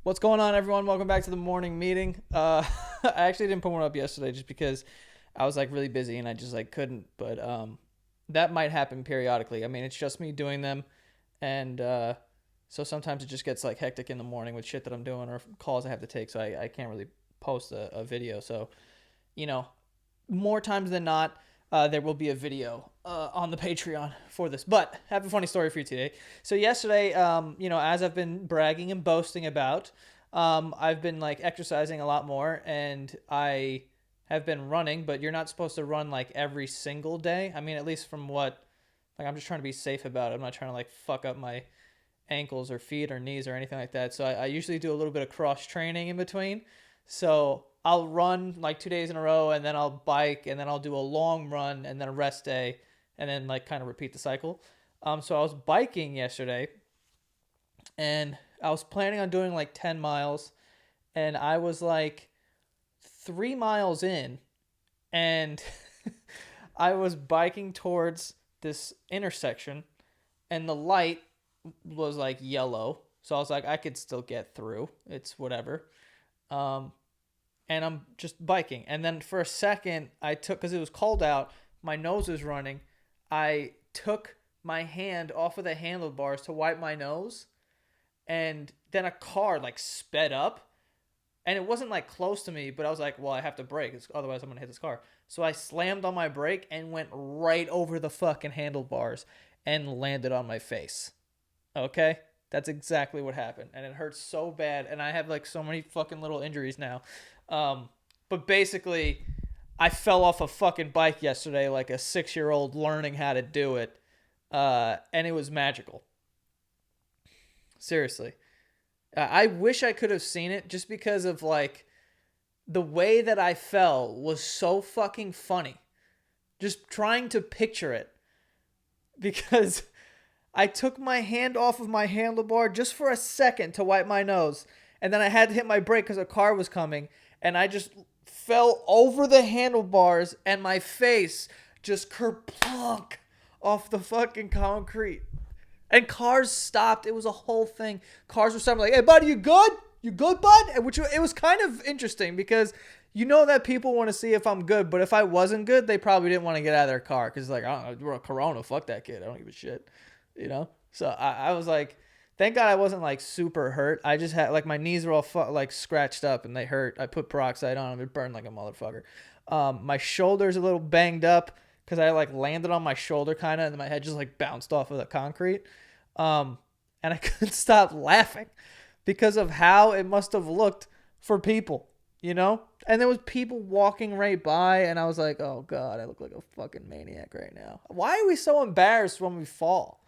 What's going on, everyone? Welcome back to the morning meeting. I actually didn't put one up yesterday just because I was like really busy and I just like couldn't. But that might happen periodically. I mean, it's just me doing them, and so sometimes it just gets like hectic in the morning with shit that I'm doing or calls I have to take. So I can't really post a video. So you know, more times than not, there will be a video on the Patreon for this. But I have a funny story for you today. So yesterday, as I've been bragging and boasting about, I've been like exercising a lot more, and I have been running. But you're not supposed to run like every single day. I mean, at least from what, like, I'm just trying to be safe about it. I'm not trying to like fuck up my ankles or feet or knees or anything like that. So I usually do a little bit of cross training in between. So I'll run like 2 days in a row, and then I'll bike, and then I'll do a long run, and then a rest day, and then like kind of repeat the cycle. So I was biking yesterday, and I was planning on doing like 10 miles, and I was like 3 miles in, and I was biking towards this intersection, and the light was like yellow. So I was like, I could still get through. It's whatever. Um, and I'm just biking. And then for a second, because it was cold out, my nose was running. I took my hand off of the handlebars to wipe my nose. And then a car like sped up. And it wasn't like close to me, but I was like, well, I have to brake. Otherwise, I'm going to hit this car. So I slammed on my brake and went right over the fucking handlebars and landed on my face. Okay? That's exactly what happened. And it hurts so bad. And I have like so many fucking little injuries now. But basically, I fell off a fucking bike yesterday like a 6-year-old learning how to do it. And it was magical. Seriously. I wish I could have seen it just because of like the way that I fell was so fucking funny. Just trying to picture it. Because I took my hand off of my handlebar just for a second to wipe my nose. And then I had to hit my brake because a car was coming. And I just fell over the handlebars and my face just kerplunk off the fucking concrete. And cars stopped. It was a whole thing. Cars were stopping like, hey, buddy, you good? You good, bud? Which it was kind of interesting because you know that people want to see if I'm good. But if I wasn't good, they probably didn't want to get out of their car because like, I don't know, we're a Corona. Fuck that kid. I don't give a shit. You know? So I was like, thank God I wasn't like super hurt. I just had like my knees were all like scratched up and they hurt. I put peroxide on them. It burned like a motherfucker. My shoulder's a little banged up because I like landed on my shoulder kind of and my head just like bounced off of the concrete. And I couldn't stop laughing because of how it must have looked for people, you know? And there was people walking right by and I was like, oh God, I look like a fucking maniac right now. Why are we so embarrassed when we fall?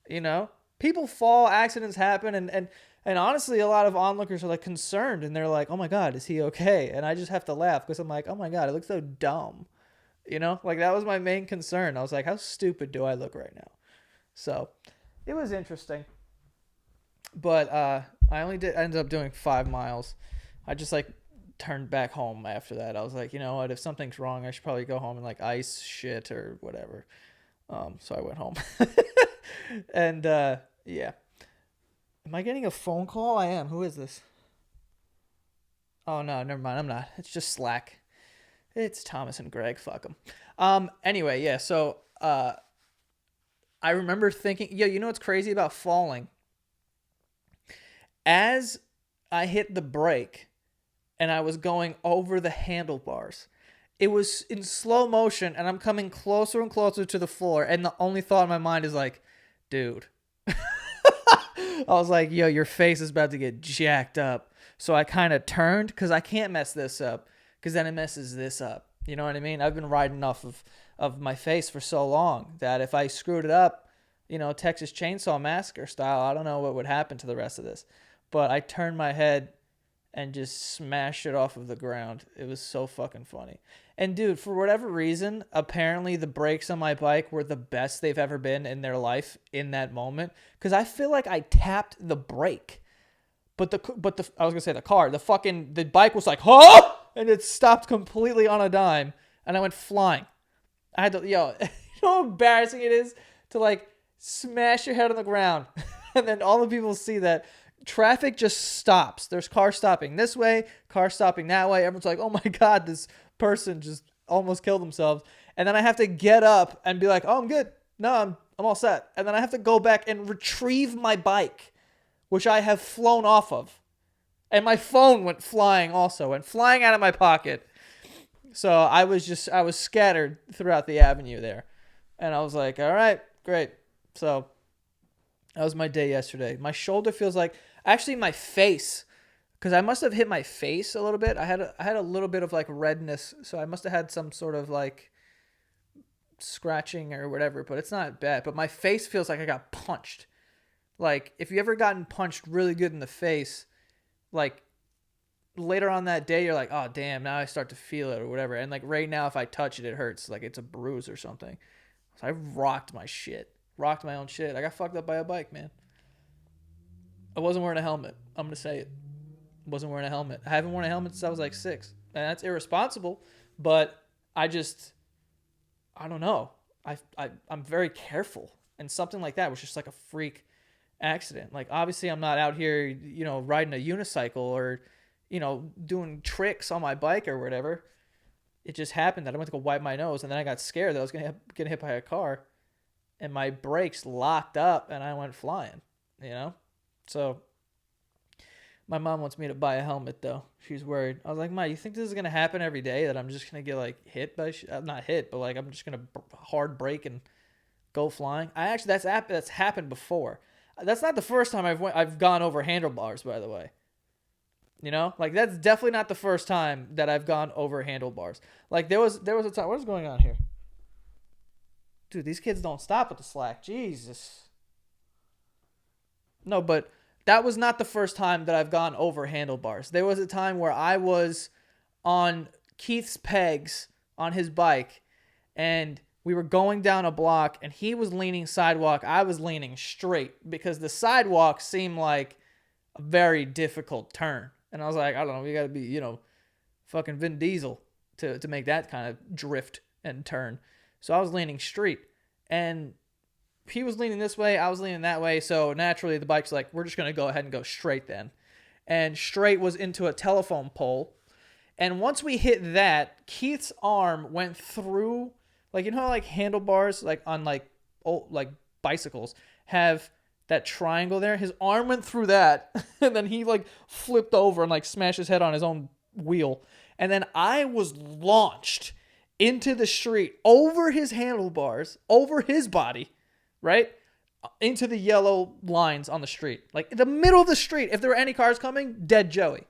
You know, people fall, accidents happen, and honestly, a lot of onlookers are like concerned, and they're like, "Oh my God, is he okay?" And I just have to laugh because I'm like, "Oh my God, it looks so dumb," you know. Like that was my main concern. I was like, "How stupid do I look right now?" So, it was interesting, but I only ended up doing 5 miles. I just like turned back home after that. I was like, you know what? If something's wrong, I should probably go home and like ice shit or whatever. So I went home. And yeah. Am I getting a phone call? I am. Who is this? Oh no, never mind. I'm not. It's just Slack. It's Thomas and Greg. Fuck them. Anyway, yeah. So I remember thinking, yeah. You know what's crazy about falling? As I hit the brake and I was going over the handlebars, it was in slow motion, and I'm coming closer and closer to the floor. And the only thought in my mind is like, dude. I was like, yo, your face is about to get jacked up. So I kind of turned because I can't mess this up because then it messes this up. You know what I mean? I've been riding off of my face for so long that if I screwed it up, you know, Texas Chainsaw Massacre style, I don't know what would happen to the rest of this. But I turned my head and just smashed it off of the ground. It was so fucking funny. And dude, for whatever reason, apparently the brakes on my bike were the best they've ever been in their life in that moment. Because I feel like I tapped the brake. But I was gonna say the bike was like, huh? And it stopped completely on a dime. And I went flying. I had to, you know how embarrassing it is to like smash your head on the ground. And then all the people see that traffic just stops. There's cars stopping this way, cars stopping that way. Everyone's like, oh my God, this person just almost killed themselves. And then I have to get up and be like, oh, I'm good. No, I'm all set. And then I have to go back and retrieve my bike, which I have flown off of. And my phone went flying also, and flying out of my pocket. So I was scattered throughout the avenue there. And I was like, all right, great. So that was my day yesterday. My shoulder feels like, actually my face, because I must have hit my face a little bit. I had a little bit of like redness, so I must have had some sort of like scratching or whatever, but it's not bad. But my face feels like I got punched. Like if you ever gotten punched really good in the face, like later on that day, you're like, oh damn, now I start to feel it or whatever. And like right now, if I touch it, it hurts. Like it's a bruise or something. So I rocked my own shit. I got fucked up by a bike, man. I wasn't wearing a helmet. I'm going to say it. Wasn't wearing a helmet. I haven't worn a helmet since I was like 6. And that's irresponsible, but I don't know. I'm very careful. And something like that was just like a freak accident. Like obviously I'm not out here, riding a unicycle or, doing tricks on my bike or whatever. It just happened that I went to go wipe my nose and then I got scared that I was going to get hit by a car and my brakes locked up and I went flying, So my mom wants me to buy a helmet though. She's worried. I was like, Ma, you think this is going to happen every day that I'm just going to get like hit by not hit, but like I'm just going to hard brake and go flying? That's happened before. That's not the first time I've gone over handlebars, by the way. Like that's definitely not the first time that I've gone over handlebars. Like there was a time. What is going on here? Dude, these kids don't stop with the slack. Jesus. No, but that was not the first time that I've gone over handlebars. There was a time where I was on Keith's pegs on his bike and we were going down a block and he was leaning sidewalk. I was leaning straight because the sidewalk seemed like a very difficult turn. And I was like, I don't know, you got to be, fucking Vin Diesel to make that kind of drift and turn. So I was leaning straight and he was leaning this way. I was leaning that way. So naturally the bike's like, we're just going to go ahead and go straight then. And straight was into a telephone pole. And once we hit that, Keith's arm went through, like, how like handlebars, like on like old, like bicycles have that triangle there. His arm went through that and then he like flipped over and like smashed his head on his own wheel. And then I was launched into the street over his handlebars, over his body, right? Into the yellow lines on the street. Like in the middle of the street. If there were any cars coming, dead Joey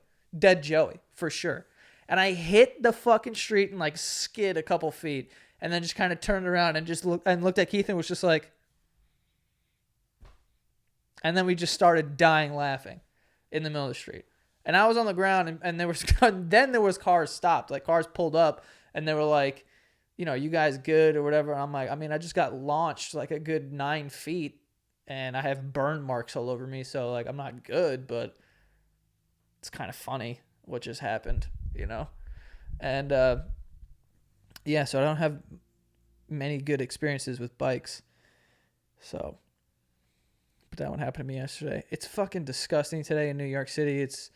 for sure. And I hit the fucking street and like skid a couple feet and then just kind of turned around and just looked at Keith and was just like, and then we just started dying laughing in the middle of the street. And I was on the ground and there was cars stopped. Like cars pulled up and they were like, you guys good or whatever. And I'm like, I just got launched like a good 9 feet and I have burn marks all over me. So like, I'm not good, but it's kind of funny what just happened, And yeah, so I don't have many good experiences with bikes. So, but that one happened to me yesterday. It's fucking disgusting today in New York City. It's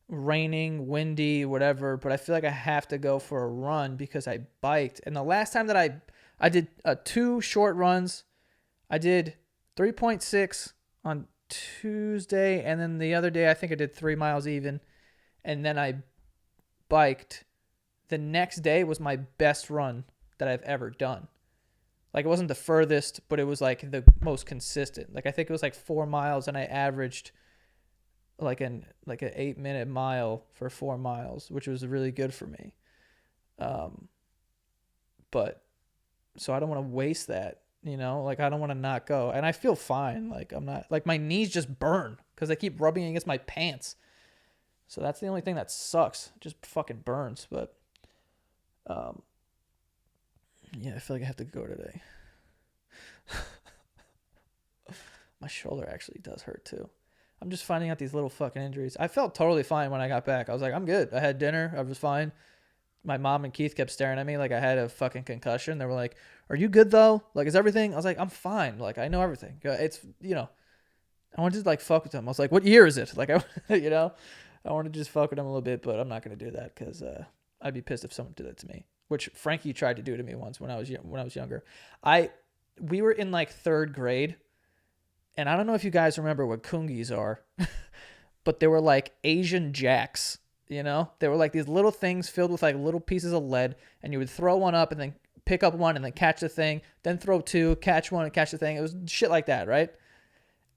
raining, windy, whatever, but I feel like I have to go for a run because I biked. And the last time that I did 2 short runs, I did 3.6 on Tuesday, and then the other day I think I did 3 miles even, and then I biked. The next day was my best run that I've ever done. Like it wasn't the furthest, but it was like the most consistent. Like I think it was like 4 miles and I averaged like an 8-minute mile for 4 miles, which was really good for me. But so I don't want to waste that, like I don't want to not go. And I feel fine. Like I'm not, like my knees just burn because I keep rubbing against my pants. So that's the only thing that sucks. It just fucking burns. But yeah, I feel like I have to go today. My shoulder actually does hurt too. I'm just finding out these little fucking injuries. I felt totally fine when I got back. I was like, I'm good. I had dinner. I was fine. My mom and Keith kept staring at me like I had a fucking concussion. They were like, are you good though? Like, is everything? I was like, I'm fine. Like, I know everything. It's, I wanted to like fuck with him. I was like, what year is it? Like, I wanted to just fuck with him a little bit, but I'm not going to do that because I'd be pissed if someone did that to me, which Frankie tried to do to me once when I was younger. We were in like third grade, and I don't know if you guys remember what Kungis are, but they were like Asian jacks, They were like these little things filled with like little pieces of lead, and you would throw one up and then pick up one and then catch the thing, then throw two, catch one and catch the thing. It was shit like that, right?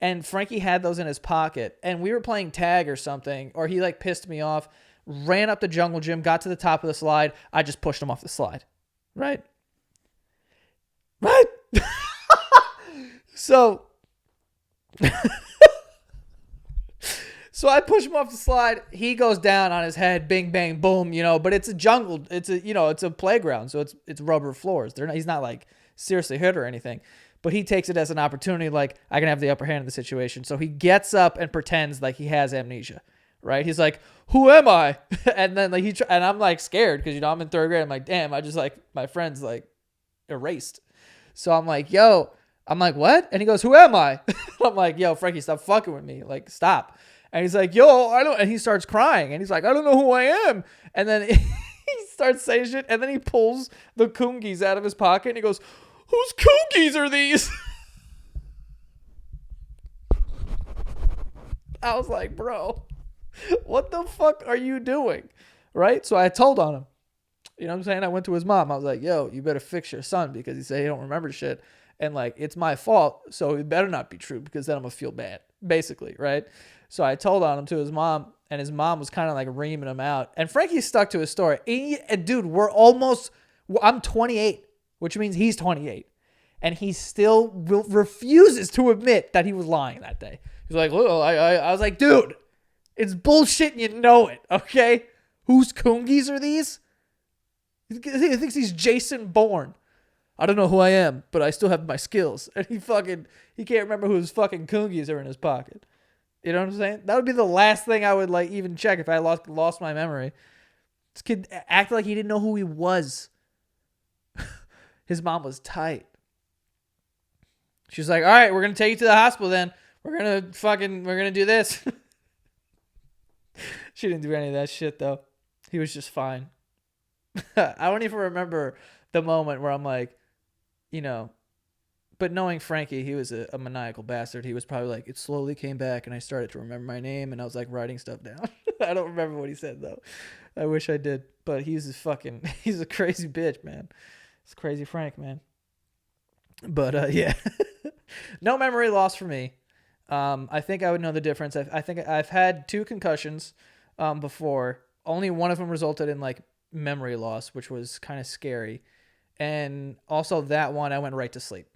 And Frankie had those in his pocket, and we were playing tag or something, or he like pissed me off, ran up the jungle gym, got to the top of the slide. I just pushed him off the slide, right? Right? So I push him off the slide. He goes down on his head, bing, bang, boom, but it's a jungle. It's a playground. So it's rubber floors. He's not like seriously hurt or anything, but he takes it as an opportunity. Like, I can have the upper hand in the situation. So he gets up and pretends like he has amnesia, right? He's like, who am I? And then like and I'm like scared because, I'm in third grade. I'm like, damn, I just like my friend's like erased. So I'm like, what? And he goes, who am I? I'm like, yo, Frankie, stop fucking with me. Like, stop. And he's like, yo, I don't, and he starts crying and he's like, I don't know who I am. And then he starts saying shit. And then he pulls the Kungis out of his pocket and he goes, whose Kungis are these? I was like, bro, what the fuck are you doing? Right? So I told on him. You know what I'm saying? I went to his mom. I was like, yo, you better fix your son because he said he don't remember shit. And like, it's my fault. So it better not be true because then I'm going to feel bad, basically. Right? So I told on him to his mom, and his mom was kind of like reaming him out. And Frankie stuck to his story. And dude, I'm 28, which means he's 28. And he still refuses to admit that he was lying that day. He's like, well, I was like, dude, it's bullshit and you know it, okay? Whose Kungis are these? He thinks he's Jason Bourne. I don't know who I am, but I still have my skills. And he can't remember whose fucking Kungis are in his pocket. You know what I'm saying? That would be the last thing I would like even check if I lost my memory. This kid acted like he didn't know who he was. His mom was tight. She was like, all right, we're going to take you to the hospital then. We're going to do this. She didn't do any of that shit though. He was just fine. I don't even remember the moment where I'm like, but knowing Frankie, he was a maniacal bastard. He was probably like, it slowly came back and I started to remember my name and I was like writing stuff down. I don't remember what he said though. I wish I did, but he's a crazy bitch, man. It's crazy Frank, man. But yeah, no memory loss for me. I think I would know the difference. I think I've had 2 concussions before. Only one of them resulted in like memory loss, which was kind of scary. And also that one, I went right to sleep.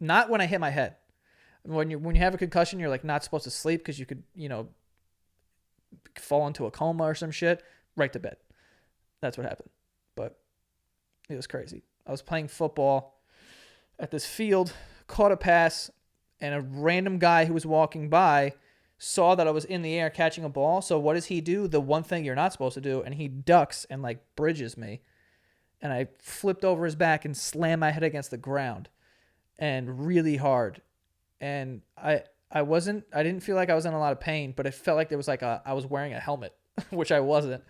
Not when I hit my head. When you have a concussion, you're like not supposed to sleep because you could, fall into a coma or some shit. Right to bed. That's what happened. But it was crazy. I was playing football at this field, caught a pass, and a random guy who was walking by saw that I was in the air catching a ball. So what does he do? The one thing you're not supposed to do, and he ducks and like bridges me. And I flipped over his back and slammed my head against the ground. And really hard. And I didn't feel like I was in a lot of pain, but it felt like there was like I was wearing a helmet, which I wasn't.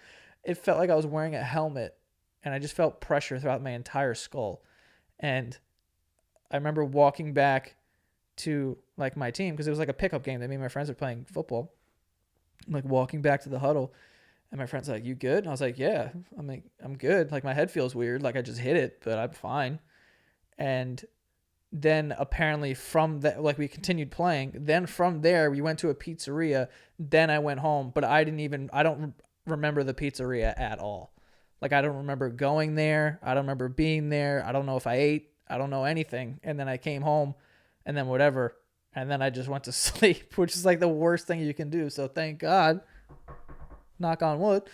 It felt like I was wearing a helmet and I just felt pressure throughout my entire skull. And I remember walking back to like my team because it was like a pickup game that me and my friends were playing football. I'm like walking back to the huddle and my friend's like, you good? And I was like, yeah, I'm good. Like my head feels weird. Like I just hit it, but I'm fine. And then apparently from that, like we continued playing. Then from there, we went to a pizzeria. Then I went home, but I don't remember the pizzeria at all. Like I don't remember going there. I don't remember being there. I don't know if I ate. I don't know anything. And then I came home and then whatever. And then I just went to sleep, which is like the worst thing you can do. So thank God, knock on wood,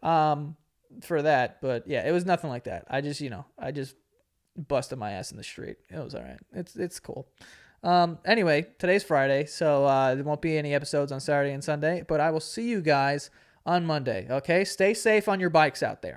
for that. But yeah, it was nothing like that. I just busted my ass in the street. It was all right. It's cool. Anyway, today's Friday, so there won't be any episodes on Saturday and Sunday, but I will see you guys on Monday, okay? Stay safe on your bikes out there.